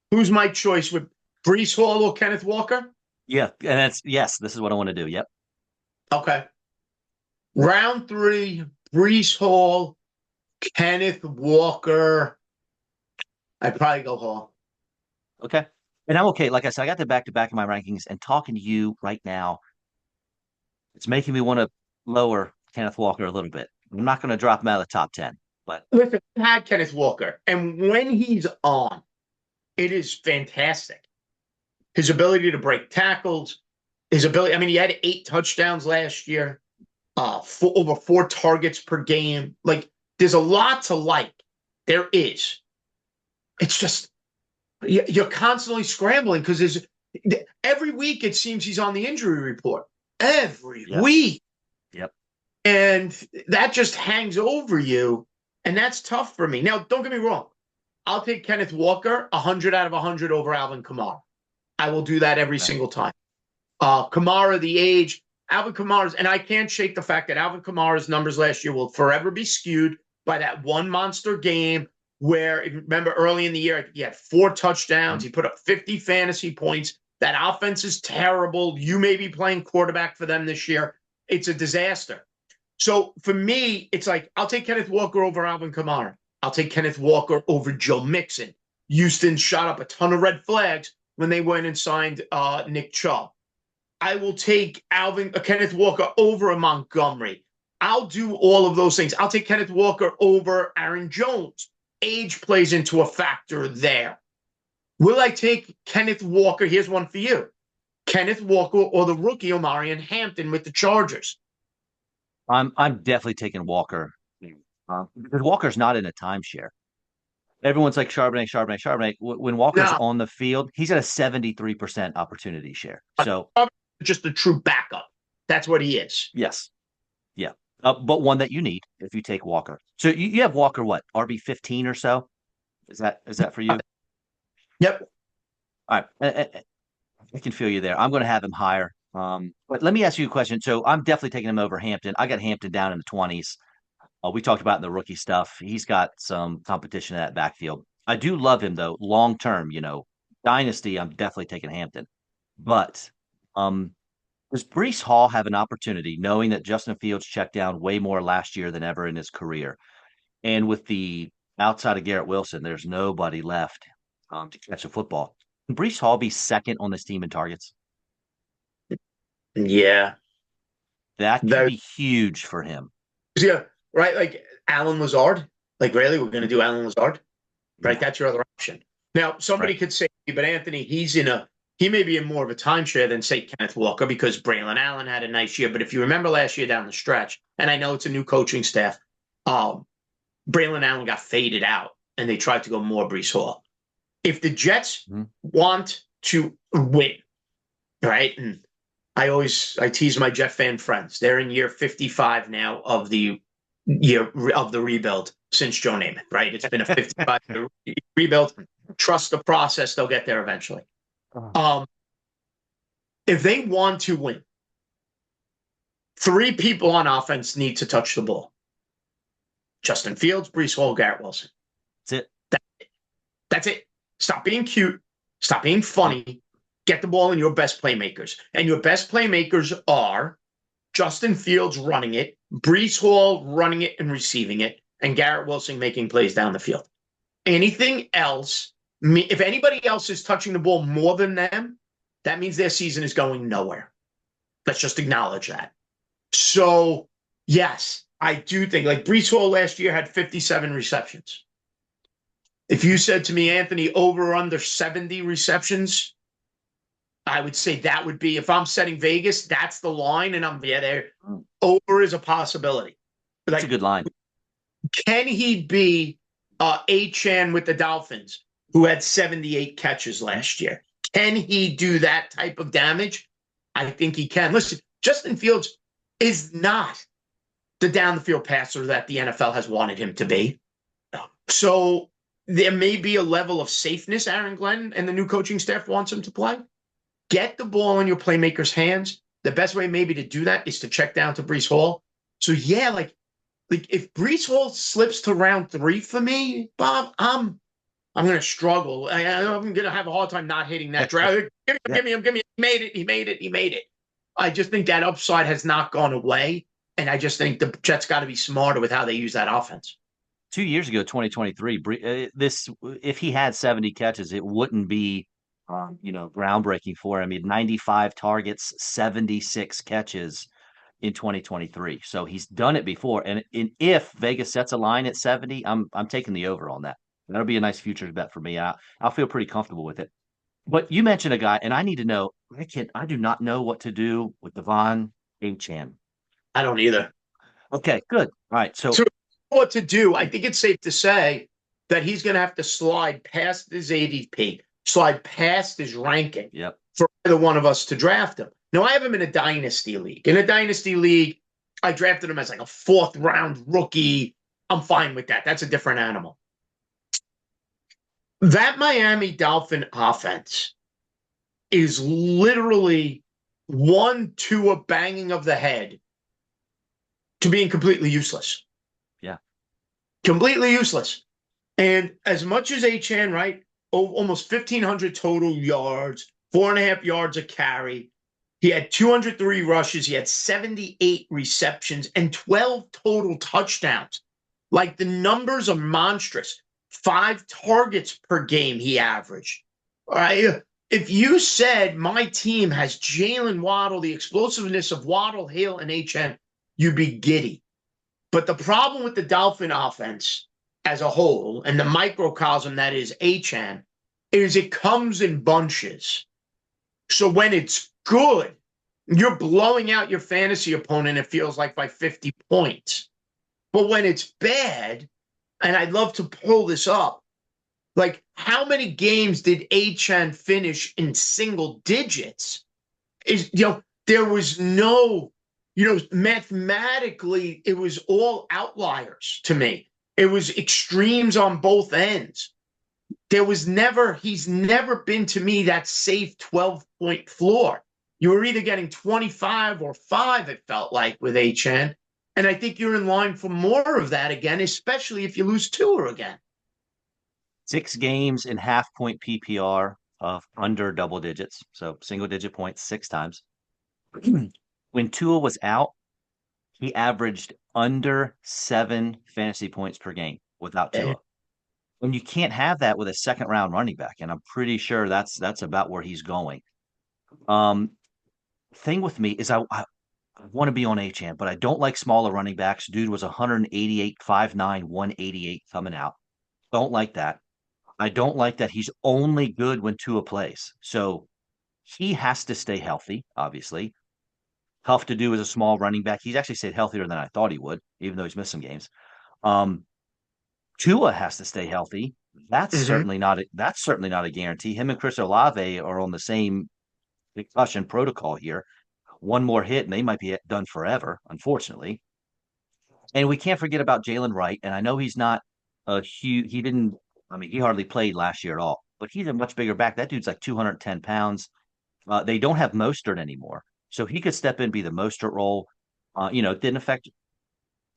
Who's my choice with Brees Hall or Kenneth Walker? Yeah, and yes, this is what I want to do. Yep. Okay. Round 3, Brees Hall, Kenneth Walker. I'd probably go Hall. Okay. And I'm okay. Like I said, I got the back-to-back in my rankings, and talking to you right now, it's making me want to lower Kenneth Walker a little bit. I'm not going to drop him out of the top 10, but Listen, I had Kenneth Walker, and when he's on, it is fantastic. His ability to break tackles, his ability. I mean, he had 8 touchdowns last year, over 4 targets per game. Like, there's a lot to like. There is. It's just you're constantly scrambling because every week it seems he's on the injury report. Every week. Yep. And that just hangs over you, and that's tough for me. Now, don't get me wrong. I'll take Kenneth Walker 100 out of 100 over Alvin Kamara. I will do that every single time. Kamara, the age, Alvin Kamara's, and I can't shake the fact that Alvin Kamara's numbers last year will forever be skewed by that one monster game where, if you remember early in the year, I think he had 4 touchdowns. He put up 50 fantasy points. That offense is terrible. You may be playing quarterback for them this year. It's a disaster. So for me, it's like, I'll take Kenneth Walker over Alvin Kamara. I'll take Kenneth Walker over Joe Mixon. Houston shot up a ton of red flags when they went and signed Nick Chubb. I will take Kenneth Walker over a Montgomery. I'll do all of those things. I'll take Kenneth Walker over Aaron Jones. Age plays into a factor there. Will I take Kenneth Walker? Here's one for you. Kenneth Walker or the rookie Omarion Hampton with the Chargers? I'm definitely taking Walker because Walker's not in a timeshare. Everyone's like Charbonnet, Charbonnet, Charbonnet. When Walker's No, on the field, he's at a 73% opportunity share. So just a true backup. That's what he is. yes, yeah, but one that you need if you take Walker. So you have Walker, what, RB 15 or so? Is that for you? Yep. All right, I can feel you there. I'm going to have him higher. But let me ask you a question. So I'm definitely taking him over Hampton. I got Hampton down in the 20s. We talked about in the rookie stuff. He's got some competition in that backfield. I do love him though. Long term, dynasty. I'm definitely taking Hampton. But does Brees Hall have an opportunity, knowing that Justin Fields checked down way more last year than ever in his career, and with the outside of Garrett Wilson, there's nobody left to catch a football. Can Brees Hall be second on this team in targets? Yeah. That could That, be huge for him. yeah. Right. Like Alan Lazard. Like, really? We're going to do Alan Lazard? Right. Yeah, That's your other option. Now, somebody right. could say, but Anthony, he may be in more of a timeshare than, say, Kenneth Walker because Braylon Allen had a nice year. But if you remember last year down the stretch, and I know it's a new coaching staff, Braylon Allen got faded out and they tried to go more Brees Hall. If the Jets want to win, right? And I tease my Jet fan friends. They're in year 55 now of the year of the rebuild since Joe Namath, right? It's been a 55 rebuild. Trust the process; they'll get there eventually. If they want to win, 3 people on offense need to touch the ball: Justin Fields, Brees Hall, Garrett Wilson. That's it. That's it. Stop being cute. Stop being funny. Get the ball in your best playmakers. And your best playmakers are Justin Fields running it, Brees Hall running it and receiving it, and Garrett Wilson making plays down the field. Anything else, if anybody else is touching the ball more than them, that means their season is going nowhere. Let's just acknowledge that. So, yes, I do think, like Brees Hall last year had 57 receptions. If you said to me, Anthony, over or under 70 receptions, I would say that would be, if I'm setting Vegas, that's the line, and I'm there. Over is a possibility. That's a good line. Can he be Achane with the Dolphins, who had 78 catches last year? Can he do that type of damage? I think he can. Listen, Justin Fields is not the down the field passer that the NFL has wanted him to be. So there may be a level of safeness Aaron Glenn and the new coaching staff wants him to play. Get the ball in your playmakers' hands. The best way maybe to do that is to check down to Brees Hall. So yeah, like if Brees Hall slips to round 3 for me, Bob, I'm going to struggle. I'm going to have a hard time not hitting that draft. Give me him. He made it. I just think that upside has not gone away, and I just think the Jets got to be smarter with how they use that offense. 2 years ago, 2023, if he had 70 catches, it wouldn't be groundbreaking for him. He had 95 targets, 76 catches in 2023. So he's done it before. And if Vegas sets a line at 70, I'm taking the over on that. That'll be a nice futures bet for me. I'll feel pretty comfortable with it. But you mentioned a guy, and I need to know. I do not know what to do with Devon Achane. I don't either. Okay, good. All right. So what to do? I think it's safe to say that he's going to have to slide past his ADP, slide past his ranking for either one of us to draft him. Now, I have him in a dynasty league. In a dynasty league, I drafted him as like a 4th round rookie. I'm fine with that. That's a different animal. That Miami Dolphin offense is literally 1-2 a banging of the head to being completely useless. Yeah. completely useless. And as much as Achane, right, almost 1,500 total yards, 4.5 yards a carry. He had 203 rushes. He had 78 receptions and 12 total touchdowns. Like the numbers are monstrous. 5 targets per game he averaged. All right. If you said my team has Jalen Waddle, the explosiveness of Waddle, Hill, and HN, you'd be giddy. But the problem with the Dolphin offense as a whole and the microcosm that is HN is it comes in bunches. So when it's good, you're blowing out your fantasy opponent, it feels like by 50 points. But when it's bad, and I'd love to pull this up, like how many games did HN finish in single digits? There was no, mathematically, it was all outliers to me. It was extremes on both ends. He's never been to me that safe 12-point floor. You were either getting 25 or 5, it felt like, with HN. And I think you're in line for more of that again, especially if you lose Tua again. 6 games in half-point PPR of under double digits, so single-digit points 6 times. When Tua was out, he averaged under 7 fantasy points per game without Tua. And you can't have that with a second-round running back, and I'm pretty sure that's about where he's going. Thing with me is I want to be on HN, but I don't like smaller running backs. Dude was 188, 5'9", 188 coming out. Don't like that. I don't like that he's only good when Tua plays. So he has to stay healthy, obviously. Tough to do as a small running back. He's actually stayed healthier than I thought he would, even though he's missed some games. Tua has to stay healthy. That's certainly not a guarantee. Him and Chris Olave are on the same concussion protocol here. One more hit and they might be done forever, unfortunately. And we can't forget about Jalen Wright. And I know he's not a huge, he hardly played last year at all, but he's a much bigger back. That dude's like 210 pounds. They don't have Mostert anymore. So he could step in, be the Mostert role. It didn't affect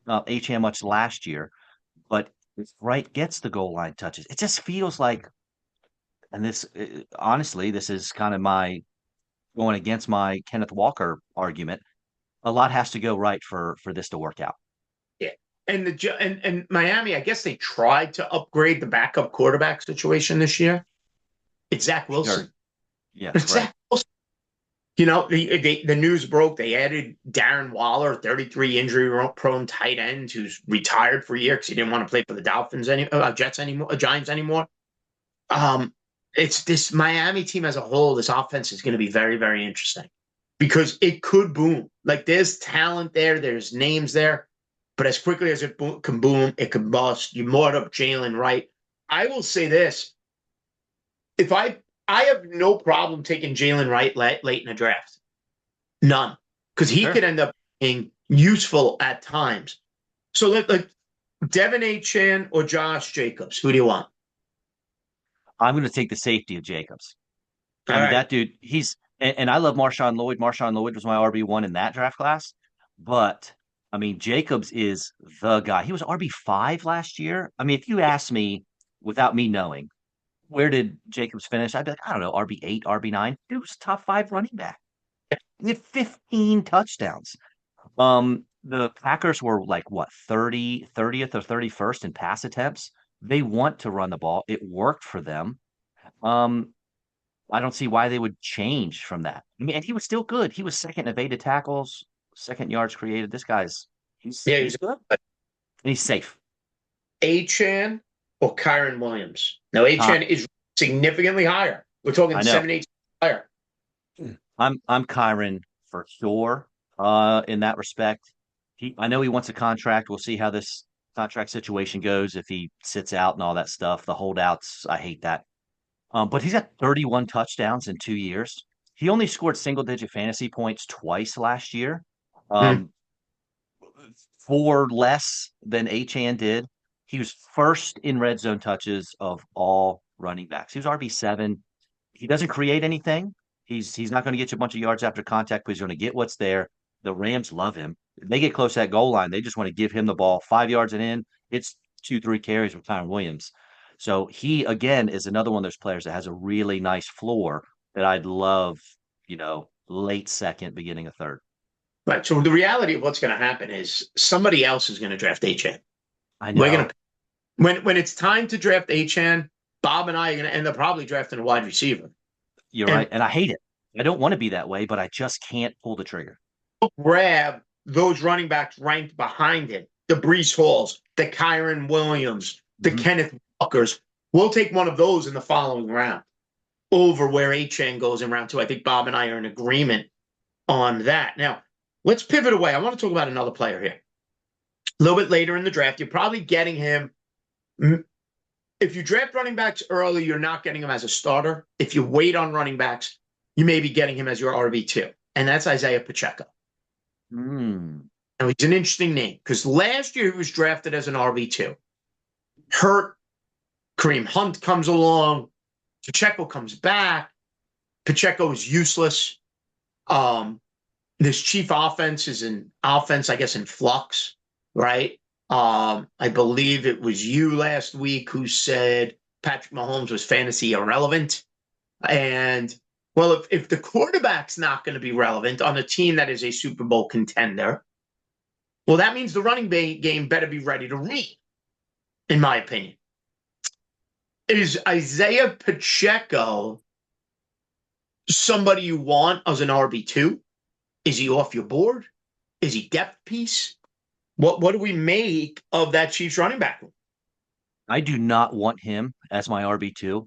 HM much last year, but if Wright gets the goal line touches, it just feels like, and this, honestly, this is kind of my going against my Kenneth Walker argument. A lot has to go right for this to work out. Yeah. And Miami, I guess they tried to upgrade the backup quarterback situation this year. It's Zach Wilson. Sure. Yeah, it's right. Zach Wilson. The news broke. They added Darren Waller, 33 injury-prone tight end, who's retired for a year because he didn't want to play for the Giants anymore. It's this Miami team as a whole. This offense is going to be very, very interesting because it could boom. Like there's talent there, there's names there, but as quickly as it can boom, it can bust. You moored up Jalen Wright. I will say this: if I have no problem taking Jalen Wright late in the draft. None. Because he could end up being useful at times. So like Devon Achane or Josh Jacobs, who do you want? I'm going to take the safety of Jacobs. That dude, and I love Marshawn Lloyd. Marshawn Lloyd was my RB1 in that draft class. But, Jacobs is the guy. He was RB5 last year. If you ask me without me knowing, where did Jacobs finish? I'd be like, I don't know, RB8, RB9. Dude was top 5 running back. He had 15 touchdowns. The Packers were like what, 30th or 31st in pass attempts. They want to run the ball. It worked for them. I don't see why they would change from that. And he was still good. He was second in evaded tackles, second yards created. This guy's he's good. And he's safe. Achane or Kyren Williams? Now Achane is significantly higher. We're talking 7-8 higher. I'm Kyren for sure. In that respect, I know he wants a contract. We'll see how this contract situation goes if he sits out and all that stuff. The holdouts, I hate that. But he's got 31 touchdowns in 2 years. He only scored single-digit fantasy points twice last year, 4 less than Achane did. He was first in red zone touches of all running backs. He was RB7. He doesn't create anything. He's not going to get you a bunch of yards after contact, but he's going to get what's there. The Rams love him. If they get close to that goal line, they just want to give him the ball 5 yards and in. It's two, three carries with Kyron Williams. So he again is another one of those players that has a really nice floor that I'd love, late second, beginning of third. Right. So the reality of what's going to happen is somebody else is going to draft Achane. I We're going know. to when it's time to draft Achane, Bob and I are going to end up probably drafting a wide receiver. You're right. And And I hate it. I don't want to be that way, but I just can't pull the trigger. grab those running backs ranked behind him, the Brees Halls, the Kyron Williams, the Mhm. Kenneth Walkers. We'll take one of those in the following round over where Achane goes in round two. I think Bob and I are in agreement on that. Now, let's pivot away. I want to talk about another player here. A little bit later in the draft, you're probably getting him. If you draft running backs early, you're not getting him as a starter. If you wait on running backs, you may be getting him as your RB2, and that's Isaiah Pacheco. Mm. Now, he's an interesting name because last year he was drafted as an RB2. Hurt, Kareem Hunt comes along, Pacheco comes back. Pacheco is useless. This chief offense is an offense, I guess, in flux, right? I believe it was you last week who said Patrick Mahomes was fantasy irrelevant. And well, if the quarterback's not going to be relevant on a team that is a Super Bowl contender, well, that means the running game better be ready to read, in my opinion. Is Isaiah Pacheco somebody you want as an RB2? Is he off your board? Is he depth piece? What do we make of that Chiefs running back? I do not want him as my RB2.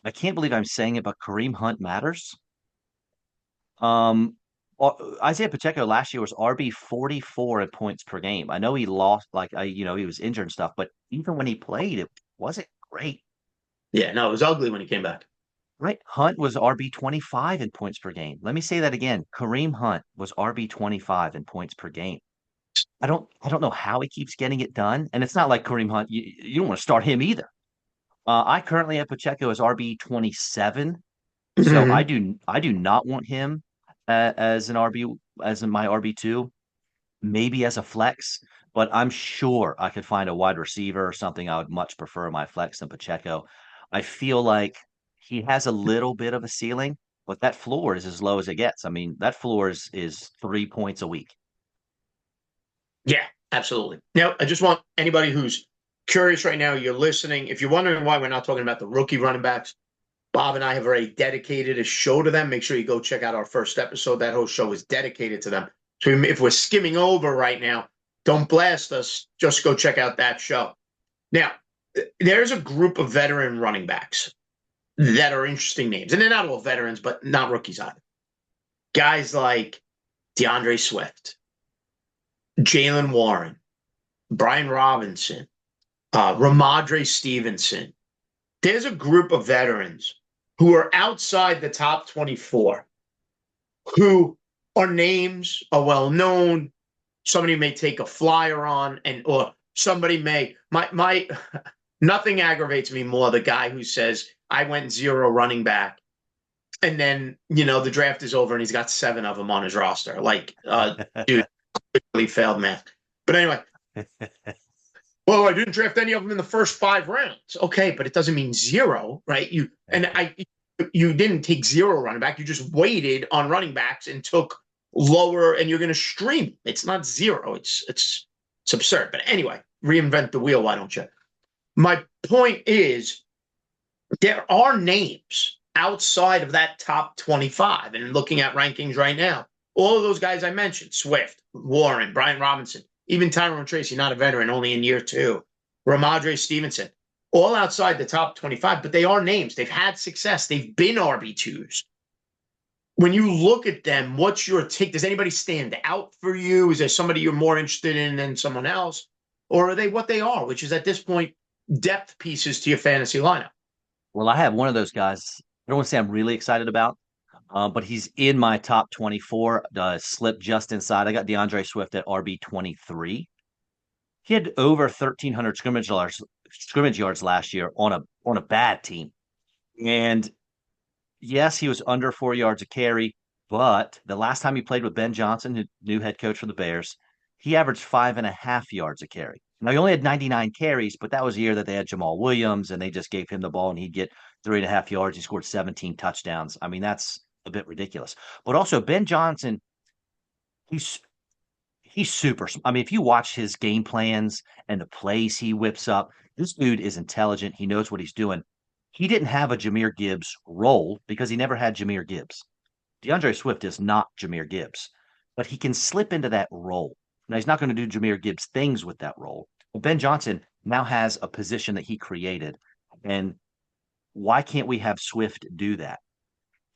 I can't believe I'm saying it, but Kareem Hunt matters. Um, Isaiah Pacheco last year was RB 44 in points per game. I know he lost, he was injured and stuff, but even when he played, it wasn't great. Yeah, no, it was ugly when he came back. Right. Hunt was RB 25 in points per game. Let me say that again. Kareem Hunt was RB 25 in points per game. I don't know how he keeps getting it done. And it's not like Kareem Hunt, you don't want to start him either. I currently have Pacheco as RB 27. So I Mm-hmm. do not want him as an RB as in my RB2, maybe as a flex, but I'm sure I could find a wide receiver or something I would much prefer my flex than Pacheco. I feel like he has a little bit of a ceiling, but that floor is as low as it gets. I mean, that floor is 3 points a week. Yeah, absolutely. Now, I just want anybody who's curious right now, you're listening. If you're wondering why we're not talking about the rookie running backs, Bob and I have already dedicated a show to them. Make sure you go check out our first episode. That whole show is dedicated to them. So if we're skimming over right now, don't blast us. Just go check out that show. Now, there's a group of veteran running backs that are interesting names. And they're not all veterans, but not rookies either. Guys like DeAndre Swift, Jalen Warren, Brian Robinson, Ramadre Stevenson. There's a group of veterans who are outside the top 24 who are names, are well known. Somebody may take a flyer on, and or somebody may my nothing aggravates me more the guy who says I went zero running back, and then the draft is over and he's got 7 of them on his roster. Like, dude, really failed math. But anyway, well, I didn't draft any of them in the first 5 rounds. Okay, but it doesn't mean zero, right? You didn't take zero running back. You just waited on running backs and took lower, and you're going to stream. It's not zero. It's absurd. But anyway, reinvent the wheel. Why don't you? My point is, there are names outside of that top 25, and looking at rankings right now, all of those guys I mentioned: Swift, Warren, Brian Robinson, even Tyrone Tracy, not a veteran, only in year 2, Ramadre Stevenson, all outside the top 25, but they are names. They've had success. They've been RB2s. When you look at them, what's your take? Does anybody stand out for you? Is there somebody you're more interested in than someone else? Or are they what they are, which is at this point depth pieces to your fantasy lineup? Well, I have one of those guys. I don't want to say I'm really excited about, but he's in my top 24, slipped just inside. I got DeAndre Swift at RB 23. He had over 1,300 scrimmage yards last year on a bad team. And yes, he was under 4 yards a carry, but the last time he played with Ben Johnson, who new head coach for the Bears, he averaged 5.5 yards a carry. Now, he only had 99 carries, but that was a year that they had Jamal Williams and they just gave him the ball and he'd get 3.5 yards. He scored 17 touchdowns. I mean, that's a bit ridiculous. But also, Ben Johnson, he's he's super. I mean, if you watch his game plans and the plays he whips up, this dude is intelligent. He knows what he's doing. He didn't have a Jahmyr Gibbs role because he never had Jahmyr Gibbs. DeAndre Swift is not Jahmyr Gibbs, but he can slip into that role. Now, he's not going to do Jahmyr Gibbs things with that role. But Ben Johnson now has a position that he created. And why can't we have Swift do that?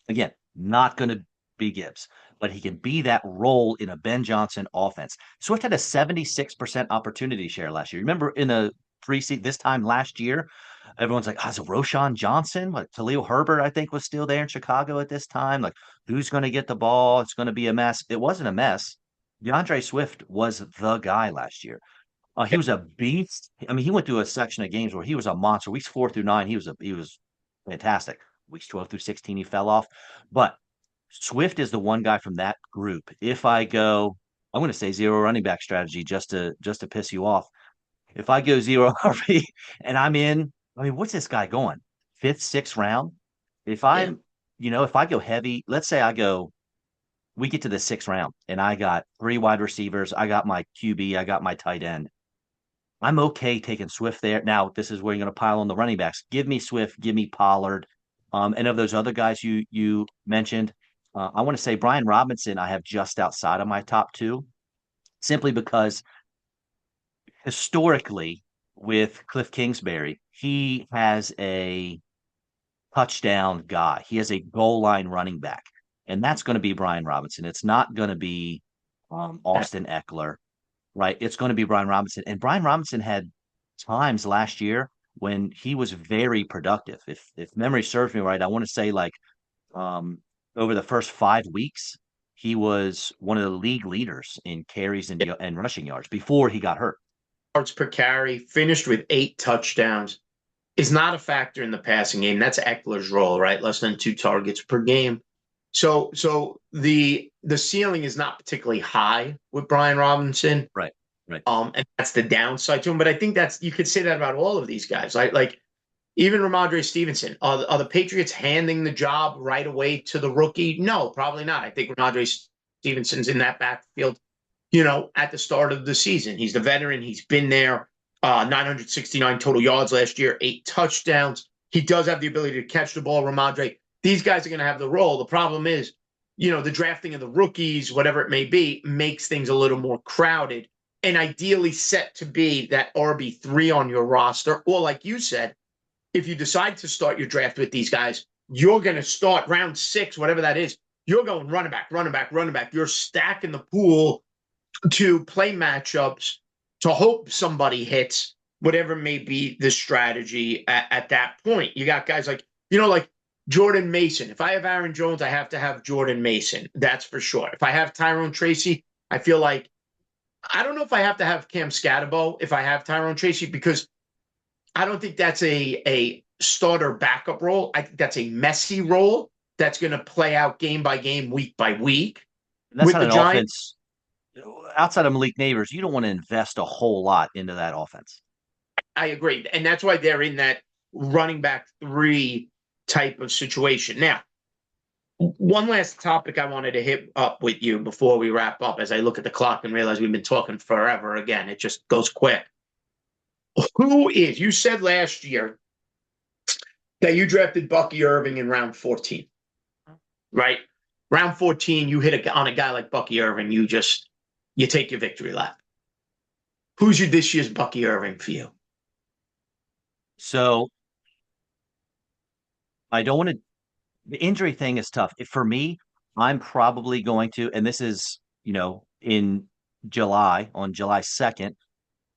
Again, not going to be Gibbs, but he can be that role in a Ben Johnson offense. Swift had a 76% opportunity share last year. Remember in the preseason this time last year, everyone's like, is it Roshan Johnson? Like Khalil Herbert, I think, was still there in Chicago at this time. Like, who's going to get the ball? It's going to be a mess. It wasn't a mess. DeAndre Swift was the guy last year. He was a beast. I mean, he went through a section of games where he was a monster. Weeks 4 through 9, he was fantastic. Weeks 12 through 16, he fell off. But Swift is the one guy from that group. If I go, I'm going to say zero running back strategy just to piss you off. If I go zero RB and I'm in, I mean, what's this guy going? Fifth, sixth round? If Yeah. if I go heavy, let's say we get to the sixth round and I got three wide receivers, I got my QB, I got my tight end. I'm okay taking Swift there. Now, this is where you're going to pile on the running backs. Give me Swift, give me Pollard. And of those other guys you mentioned, I want to say Brian Robinson, I have just outside of my top two, simply because historically with Cliff Kingsbury, he has a touchdown guy. He has a goal line running back, and that's going to be Brian Robinson. It's not going to be Austin Eckler, right? It's going to be Brian Robinson. And Brian Robinson had times last year when he was very productive. If memory serves me right, I want to say like um, over the first 5 weeks, he was one of the league leaders in carries and rushing yards before he got hurt. Yards per carry, finished with 8 touchdowns, is not a factor in the passing game. That's Eckler's role, right? Less than 2 targets per game. So the ceiling is not particularly high with Brian Robinson. Right. Right. And that's the downside to him. But I think you could say that about all of these guys. Like even Ramondre Stevenson. Are the Patriots handing the job right away to the rookie? No, probably not. I think Ramondre Stevenson's in that backfield, at the start of the season. He's the veteran. He's been there. 969 total yards last year, 8 touchdowns. He does have the ability to catch the ball. Ramondre, these guys are going to have the role. The problem is, the drafting of the rookies, whatever it may be, makes things a little more crowded and ideally set to be that RB3 on your roster. Or like you said, if you decide to start your draft with these guys, you're going to start round 6, whatever that is. You're going running back, running back, running back. You're stacking the pool to play matchups, to hope somebody hits, whatever may be the strategy at that point. You got guys like Jordan Mason. If I have Aaron Jones, I have to have Jordan Mason. That's for sure. If I have Tyrone Tracy, I feel like I don't know if I have to have Cam Scatterbo if I have Tyrone Tracy, because I don't think that's a starter backup role. I think that's a messy role that's going to play out game by game, week by week. And that's with not the an Giants. offense. Outside of Malik Neighbors, you don't want to invest a whole lot into that offense. I agree. And that's why they're in that running back 3 type of situation. Now, one last topic I wanted to hit up with you before we wrap up, as I look at the clock and realize we've been talking forever again. It just goes quick. You said last year that you drafted Bucky Irving in round 14, right? Round 14, you hit on a guy like Bucky Irving, you take your victory lap. Who's this year's Bucky Irving for you? So I don't want to. The injury thing is tough. For me, I'm probably going to, and this is, in July, on July 2nd,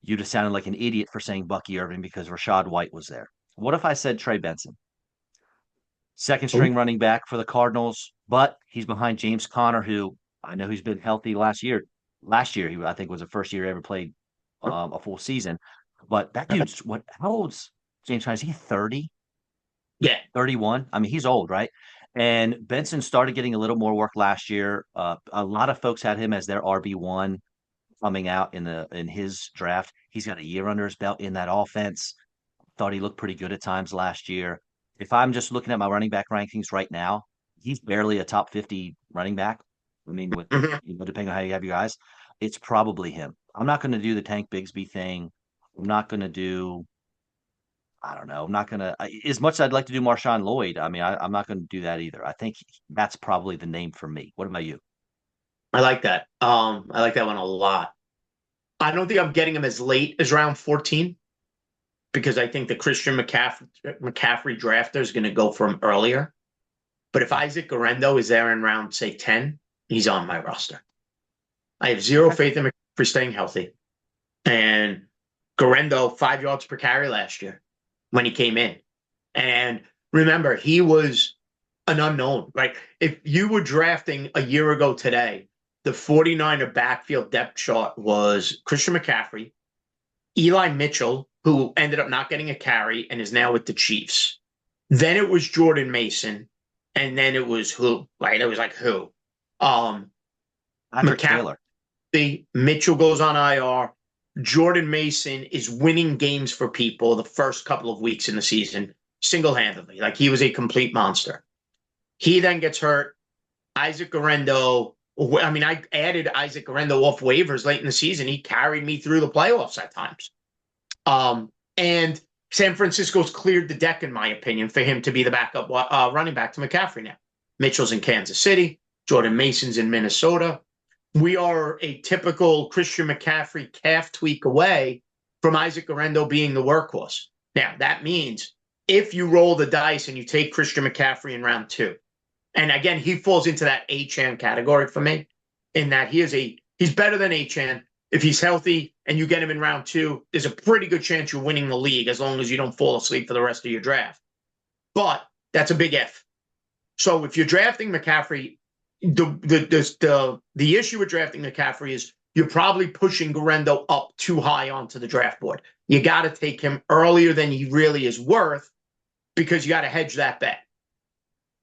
you just sounded like an idiot for saying Bucky Irving because Rashad White was there. What if I said Trey Benson? Second string running back for the Cardinals, but he's behind James Conner, who I know he's been healthy last year. Last year, I think, was the first year he ever played a full season. But that dude's how old's James Conner? Is he 30? Yeah. 31. I mean, he's old, right? And Benson started getting a little more work last year. A lot of folks had him as their RB1. coming out in his draft. He's got a year under his belt in that offense. Thought he looked pretty good at times last year. If I'm just looking at my running back rankings right now, he's barely a top 50 running back. I mean, with Mhm. depending on how you have your guys, it's probably him. I'm not going to do the Tank Bigsby thing. I'm not going to do. I don't know. I'm not going to. As much as I'd like to do Marshawn Lloyd, I mean, I'm not going to do that either. I think that's probably the name for me. What about you? I like that. I like that one a lot. I don't think I'm getting him as late as round 14 because I think the Christian McCaffrey drafter is going to go for him earlier. But if Isaac Garendo is there in round, say, 10, he's on my roster. I have zero faith in McCaffrey staying healthy. And Garendo, 5 yards per carry last year when he came in. And remember, he was an unknown, right? If you were drafting a year ago today, the 49er backfield depth chart was Christian McCaffrey, Eli Mitchell, who ended up not getting a carry and is now with the Chiefs. Then it was Jordan Mason, and then it was who? Right? It was like who? Um, Patrick McCaffrey, Taylor. Mitchell goes on IR. Jordan Mason is winning games for people the first couple of weeks in the season single-handedly. Like he was a complete monster. He then gets hurt. Isaac Garendo. I mean, I added Isaac Garendo off waivers late in the season. He carried me through the playoffs at times. And San Francisco's cleared the deck, in my opinion, for him to be the backup running back to McCaffrey now. Mitchell's in Kansas City. Jordan Mason's in Minnesota. We are a typical Christian McCaffrey calf tweak away from Isaac Garendo being the workhorse. Now, that means if you roll the dice and you take Christian McCaffrey in round 2, and again, he falls into that Achane category for me, in that he's better than Achane. If he's healthy and you get him in round 2, there's a pretty good chance you're winning the league as long as you don't fall asleep for the rest of your draft. But that's a big if. So if you're drafting McCaffrey, the issue with drafting McCaffrey is you're probably pushing Garendo up too high onto the draft board. You got to take him earlier than he really is worth because you got to hedge that bet.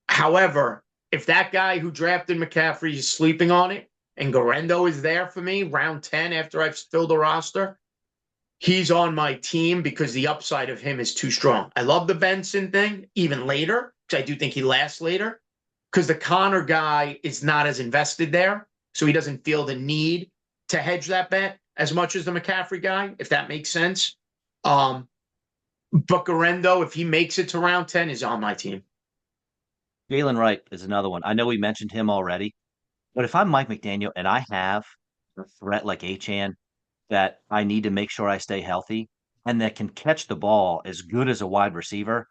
However, if that guy who drafted McCaffrey is sleeping on it and Garendo is there for me round 10 after I've filled the roster, he's on my team because the upside of him is too strong. I love the Benson thing even later because I do think he lasts later because the Connor guy is not as invested there. So he doesn't feel the need to hedge that bet as much as the McCaffrey guy, if that makes sense. But Garendo, if he makes it to round 10, is on my team. Jalen Wright is another one. I know we mentioned him already, but if I'm Mike McDaniel and I have a threat like Achane that I need to make sure I stay healthy and that can catch the ball as good as a wide receiver,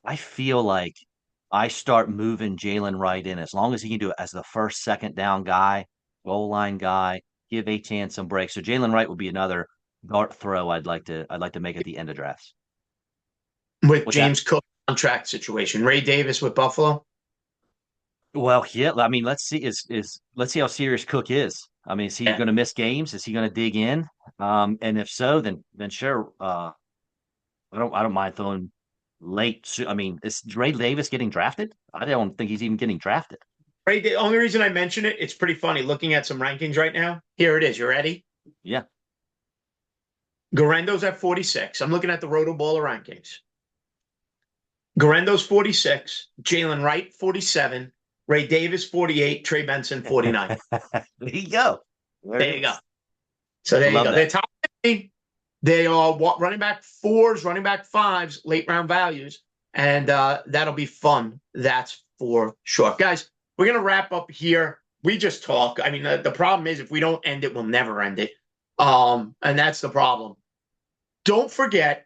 I feel like I start moving Jalen Wright in as long as he can do it as the first, second down guy, goal line guy, give Achane some breaks. So Jalen Wright would be another dart throw I'd like to make at the end of drafts. With What's that? James Cook contract situation, Ray Davis with Buffalo. Well, yeah. I mean, let's see. Let's see how serious Cook is. I mean, is he Yeah. going to miss games? Is he going to dig in? And if so, then sure. I don't mind throwing late. I mean, is Ray Davis getting drafted? I don't think he's even getting drafted. Ray, the only reason I mention it, it's pretty funny looking at some rankings right now. Here it is. You ready? Yeah. Garendo's at 46. I'm looking at the Roto Baller rankings. Garendo's 46, Jalen Wright 47, Ray Davis 48, Trey Benson 49. There you go. There you go. So there you Love go. that. They're top 50. They are running back 4s, running back 5s, late round values. And that'll be fun. That's for sure. Guys, we're going to wrap up here. We just talk. I mean, the problem is if we don't end it, we'll never end it. And that's the problem. Don't forget,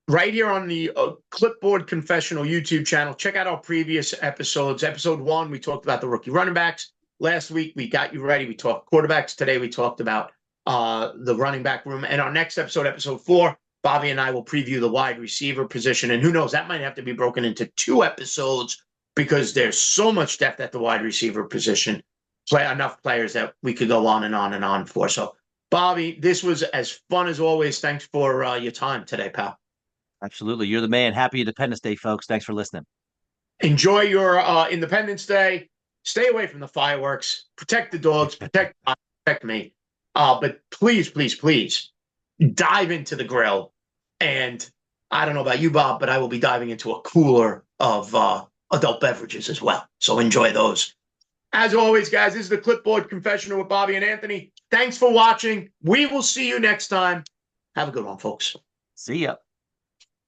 right here on the Clipboard Confessional YouTube channel, check out our previous episodes. Episode 1, we talked about the rookie running backs. Last week, we got you ready. We talked quarterbacks. Today, we talked about the running back room. And our next episode, episode 4, Bobby and I will preview the wide receiver position. And who knows, that might have to be broken into 2 episodes because there's so much depth at the wide receiver position. Enough players that we could go on and on and on for. So, Bobby, this was as fun as always. Thanks for your time today, pal. Absolutely. You're the man. Happy Independence Day, folks. Thanks for listening. Enjoy your Independence Day. Stay away from the fireworks. Protect the dogs. Protect me. But please, please, please dive into the grill. And I don't know about you, Bob, but I will be diving into a cooler of adult beverages as well. So enjoy those. As always, guys, this is the Clipboard Confessional with Bobby and Anthony. Thanks for watching. We will see you next time. Have a good one, folks. See ya.